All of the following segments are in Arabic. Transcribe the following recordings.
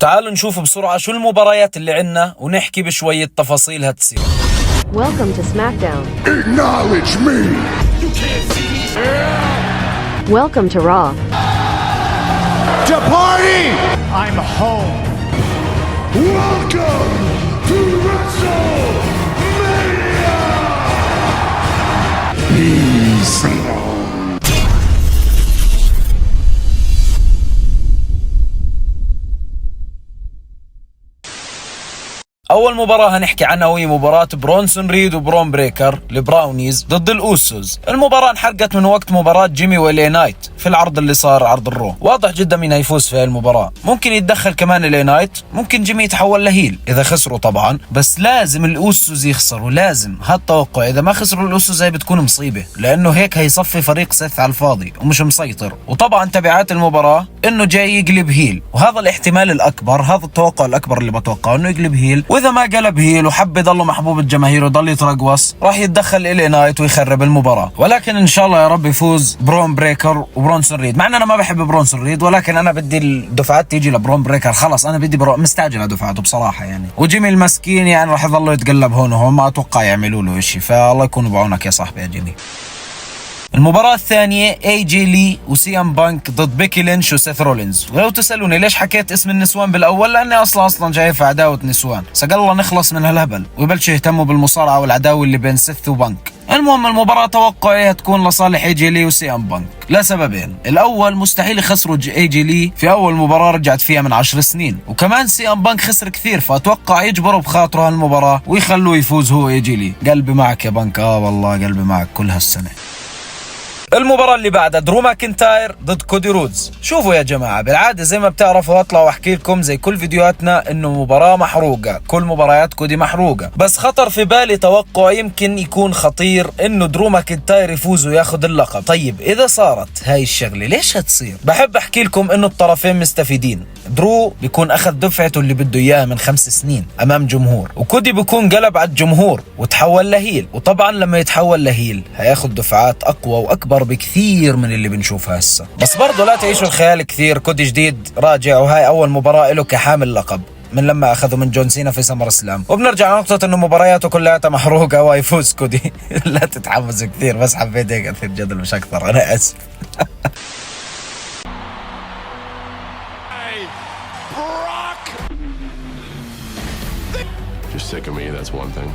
تعالوا نشوف بسرعة شو المباريات اللي عنا ونحكي بشوية تفاصيل هتصير. Welcome to SmackDown. Acknowledge me. You can't see me. Welcome to Raw. To party. I'm home. Welcome to WrestleMania. Peace. أول مباراة هنحكي عنها وهي مباراة برونسون ريد وبرون بريكر البراونيز ضد الأوسوس. المباراة انحرقت من وقت مباراة جيمي والي نايت في العرض اللي صار عرض الرو. واضح جدا مين هيفوز في المباراة. ممكن يتدخل كمان الي نايت، ممكن جيمي يتحول لهيل إذا خسروا طبعا، بس لازم الأوسوس يخسروا، لازم. هالتوقع إذا ما خسروا الأوسوس هي بتكون مصيبة، لأنه هيك هيصفي فريق سيث على الفاضي ومش مسيطر. وطبعا تبعات المباراة إنه جاي يقلب هيل، وهذا الاحتمال الأكبر، هذا التوقع الأكبر اللي بتوقعه إنه يقلب هيل. وإذا ما قلب هيل وحب يضله محبوب الجماهير وضل يترقص، راح يتدخل إلي نايت ويخرب المباراة. ولكن إن شاء الله يا رب يفوز برون بريكر وبرونسون ريد، مع إن أنا ما بحب برونسون ريد، ولكن أنا بدي الدفعات تيجي لبرون بريكر. خلص أنا بدي مستعجل على دفعاته بصراحة يعني. وجيمي المسكين يعني راح يضل يتقلب هون وهون، ما أتوقع يعملوا له إشي، فالله يكون بعونك يا صاحبي يا جيمي. المباراة الثانية اي جي لي وسي ام بانك ضد بيكي لينش وسيث رولينز. ولو تسألوني ليش حكيت اسم النسوان بالأول، لأني أصلا جاي عداوة نسوان، سقال الله نخلص من هالهبل ويبلشوا يهتموا بالمصارعة والعداوة اللي بين سيث وبانك. المهم المباراة توقعي تكون لصالح اي جي لي وسي ام بانك لسببين. الأول مستحيل يخسروا اي جي لي في أول مباراة رجعت فيها من 10 سنين، وكمان سي ام بانك خسر كثير، فأتوقع يجبروا بخاطره هالمباراة ويخلوه يفوز هو اي جي لي. قلبي معك يا بانك، والله قلبي معك كل هالسنة. المباراة اللي بعدها درو ماكنتاير ضد كودي رودز. شوفوا يا جماعة، بالعادة زي ما بتعرفوا اطلع واحكي لكم زي كل فيديوهاتنا انه مباراة محروقة، كل مباريات كودي محروقة، بس خطر في بالي توقع يمكن يكون خطير انه درو ماكنتاير يفوز وياخذ اللقب. طيب اذا صارت هاي الشغلة ليش هتصير؟ بحب احكي لكم انه الطرفين مستفيدين. درو بيكون اخذ دفعته اللي بده اياها من 5 سنين امام جمهور، وكودي بيكون قلب على الجمهور وتحول لهيل، وطبعا لما يتحول لهيل هياخذ دفعات اقوى واكبر بكثير من اللي بنشوفها هسه. بس برضه لا تعيشوا الخيال كثير، كودي جديد راجع وهاي اول مباراة له كحامل لقب من لما اخذوا من جون سينا في سمر اسلام. وبنرجع لنقطة انه مبارياته كلها محروقة ويفوز كودي. لا تتحمسوا كثير، بس حبيت هيك اثير جدل مش اكثر، انا اسف. You're sick of me, that's one thing.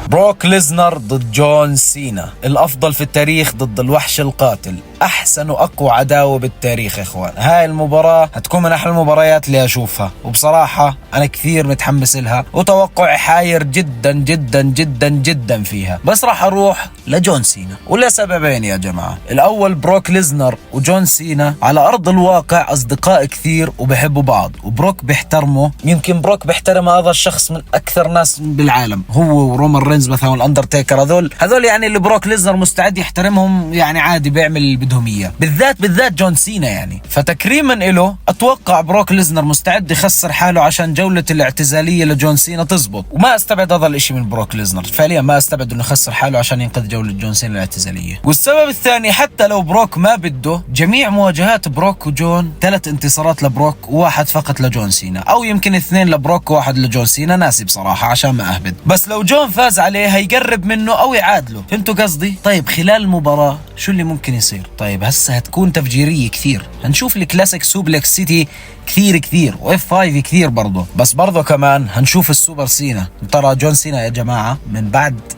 بروك ليزنر ضد جون سينا، الأفضل في التاريخ ضد الوحش القاتل، أحسن وأقوى عداوة بالتاريخ يا إخوان. هاي المباراة هتكون من أحلى المباريات اللي أشوفها، وبصراحة أنا كثير متحمس لها وتوقعي حاير جدا جدا جدا جدا فيها، بس راح أروح لجون سينا ولسببين يا جماعة. الأول بروك ليزنر وجون سينا على أرض الواقع أصدقاء كثير وبحبوا بعض، وبروك بيحترمه، يمكن بروك بيحترم هذا الشخص من أكثر ناس بالعالم، هو ورومان رينز مثلا والاندرتيكر، هذول يعني اللي بروك ليزنر مستعد يحترمهم يعني عادي، بيعمل اللي بدهم اياه، بالذات جون سينا يعني. فتكريما له اتوقع بروك ليزنر مستعد يخسر حاله عشان جولة الاعتزالية لجون سينا تزبط، وما استبعد هذا الاشي من بروك ليزنر، فعليا ما استبعد انه يخسر حاله عشان ينقذ جولة جون سينا الاعتزالية. والسبب الثاني، حتى لو بروك ما بده، جميع مواجهات بروك وجون 3 انتصارات لبروك و1 فقط لجون سينا، او يمكن 2 لبروك و1 لجون سينا، ناسي بصراحة عشان ما اهبد. بس لو جون فاز عليه هيقرب منه او يعادله، فهمتوا قصدي؟ طيب خلال المباراة شو اللي ممكن يصير؟ طيب هسه هتكون تفجيرية كثير، هنشوف الكلاسيك سوبلكس سيتي كثير واف 5 كثير برضه، بس برضه كمان هنشوف السوبر سينا. ترى جون سينا يا جماعة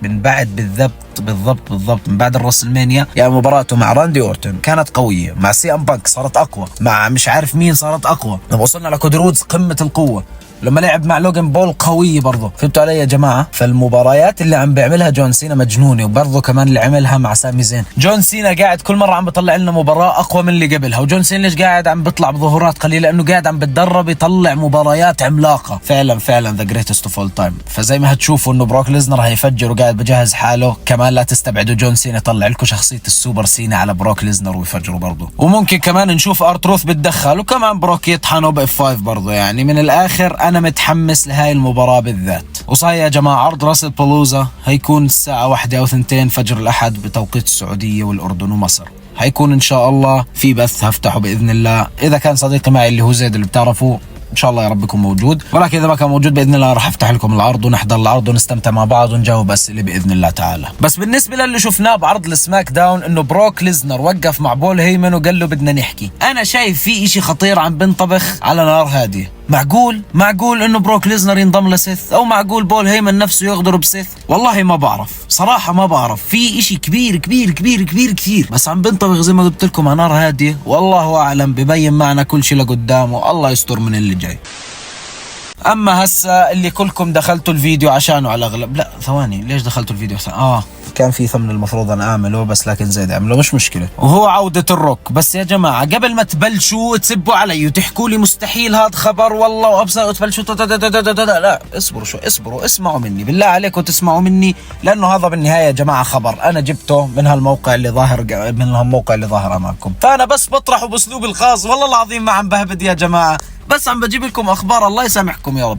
من بعد بالضبط من بعد الرسلمانيا، يعني مباراته مع راندي اورتون كانت قوية، مع سي ام بانك صارت اقوى، مع مش عارف مين صارت اقوى، لما وصلنا لكودي رودز قمة القوة، لما لعب مع لوغان بول قوية برضه. فهمتوا علي يا جماعة؟ فالمباريات اللي عم بيعملها جون سينا مجنونة، وبرضه كمان اللي عملها مع سامي زين. جون سينا قاعد كل مرة عم بيطلع لنا مباراة أقوى من اللي قبلها، وجون سينا ليش قاعد عم بيطلع بظهورات قليلة؟ لأنه قاعد عم بتدرب يطلع مباريات عملاقة، فعلا ذا جريتست اوف اول تايم. فزي ما هتشوفوا إنه بروك ليزنر هيفجر وقاعد بجهز حاله، كمان لا تستبعدوا جون سينا يطلع لكم شخصية السوبر سينا على بروك ليزنر ويفجروا برضه، وممكن كمان نشوف ارتروث بتدخل، وكمان بروك يطحنوا باف 5 برضه. يعني من الآخر أنا متحمس لهاي المباراة بالذات. وصحيح يا جماعة عرض راسل بلوزا هيكون الساعة 1 أو 2 فجر الأحد بتوقيت السعودية والأردن ومصر. حيكون ان شاء الله في بث هفتحه باذن الله. اذا كان صديقي معي اللي هو زيد اللي بتعرفه ان شاء الله يا رب يكون موجود، ولكن اذا ما كان موجود باذن الله راح افتح لكم العرض ونحضر العرض ونستمتع مع بعض ونجاوب اسئله باذن الله تعالى. بس بالنسبه للي شفناه بعرض السماك داون انه بروك ليزنر وقف مع بول هيمن وقال له بدنا نحكي، انا شايف في اشي خطير عم بنطبخ على نار هاديه. معقول انه بروك ليزنر ينضم لسيث، او معقول بول هيمن نفسه يغدر بسيث؟ والله ما بعرف صراحه، ما بعرف. في اشي كبير كبير كبير كبير كثير، بس عم بنطبخ زي ما قلت لكم على نار هاديه، والله اعلم ببين معنا كل شيء لقدامه، الله يستر من اللي جاي. اما هسه اللي كلكم دخلتوا الفيديو عشانه على الاغلب، لا ثواني، ليش دخلتوا الفيديو كان في ثمن المفروض انا اعمله بس لكن زيد عمله، مش مشكله، وهو عوده الروك. بس يا جماعه قبل ما تبلشوا تسبوا علي وتحكوا لي مستحيل هذا خبر والله وابصر وتبلشوا لا اصبروا اصبروا، اسمعوا مني بالله عليكم، تسمعوا مني، لانه هذا بالنهايه يا جماعه خبر انا جبته من هالموقع اللي ظاهر امامكم، فانا بس بطرحه باسلوبي الخاص، والله العظيم ما عم بهبد يا جماعه، بس عم بجيب لكم اخبار، الله يسامحكم يا رب،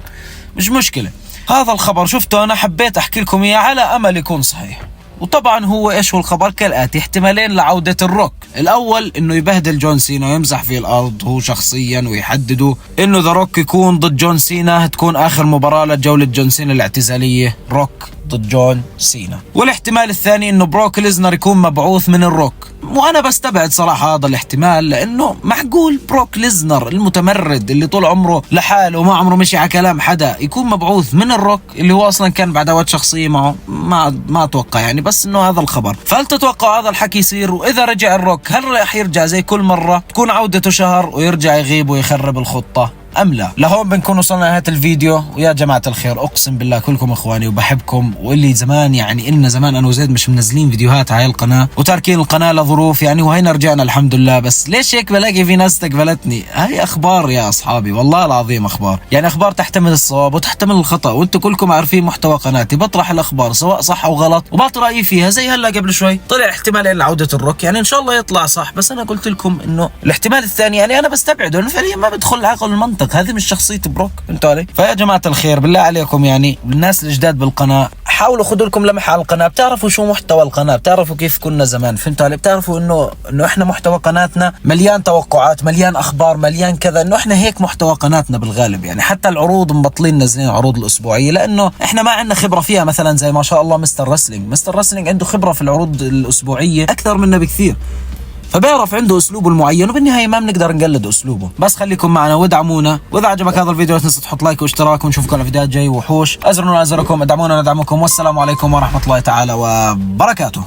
مش مشكله. هذا الخبر شفته انا حبيت احكي لكم اياه على امل يكون صحيح. وطبعا هو ايش هو الخبر كالاتي: احتمالين لعودة الروك. الاول انه يبهدل جون سينا ويمزح في الارض هو شخصيا، ويحددوا انه ذا روك يكون ضد جون سينا، تكون اخر مباراة لجولة جون سينا الاعتزالية، روك ضد جون سينا. والاحتمال الثاني انه بروك ليزنر يكون مبعوث من الروك، وانا بستبعد صراحة هذا الاحتمال، لانه معقول بروك ليزنر المتمرد اللي طول عمره لحاله وما عمره مشي على كلام حدا يكون مبعوث من الروك اللي هو اصلا كان بعداوات شخصية معه؟ ما اتوقع يعني، بس انه هذا الخبر. فهل تتوقع هذا الحكي يصير؟ واذا رجع الروك هل راح يرجع زي كل مرة تكون عودته شهر ويرجع يغيب ويخرب الخطة ام لا؟ لهون بنكون وصلنا لنهاية الفيديو. ويا جماعة الخير اقسم بالله كلكم اخواني وبحبكم، واللي زمان يعني إلنا زمان انا وزيد مش منزلين فيديوهات على القناة وتاركين القناة لظروف يعني، وهينا رجعنا الحمد لله. بس ليش هيك بلاقي في ناس استقبلتني؟ هاي اخبار يا اصحابي، والله العظيم اخبار، يعني اخبار تحتمل الصواب وتحتمل الخطأ، وانتم كلكم عارفين محتوى قناتي، بطرح الاخبار سواء صح او غلط وبعطي رأيي فيها. زي هلا قبل شوي طلع احتمالين لعودة الروك، يعني ان شاء الله يطلع صح، بس انا قلت لكم انه الاحتمال الثاني يعني انا بستبعده، لانه فعليا ما بدخل عقل المنطق، هذه مش شخصية بروك، فهمتوا علي؟ فيا جماعة الخير بالله عليكم يعني الناس الجداد بالقناة حاولوا خذوا لكم لمحة على القناة، بتعرفوا شو محتوى القناة، بتعرفوا كيف كنا زمان، فهمتوا علي؟ بتعرفوا انه احنا محتوى قناتنا مليان توقعات، مليان اخبار، مليان كذا، انه احنا هيك محتوى قناتنا بالغالب يعني. حتى العروض مبطلين نازلين عروض الاسبوعية، لانه احنا ما عندنا خبرة فيها، مثلا زي ما شاء الله مستر رسلينج عنده خبرة في العروض الاسبوعية اكثر منا بكثير، فبيعرف عنده اسلوبه المعين، وبالنهايه ما بنقدر نقلد اسلوبه. بس خليكم معنا وادعمونا، واذا عجبك هذا الفيديو لا تنسى تحط لايك واشتراك، ونشوفكم على فيديوهات جاي وحوش. ازرنا ازركم، ادعمونا ندعمكم، والسلام عليكم ورحمه الله تعالى وبركاته.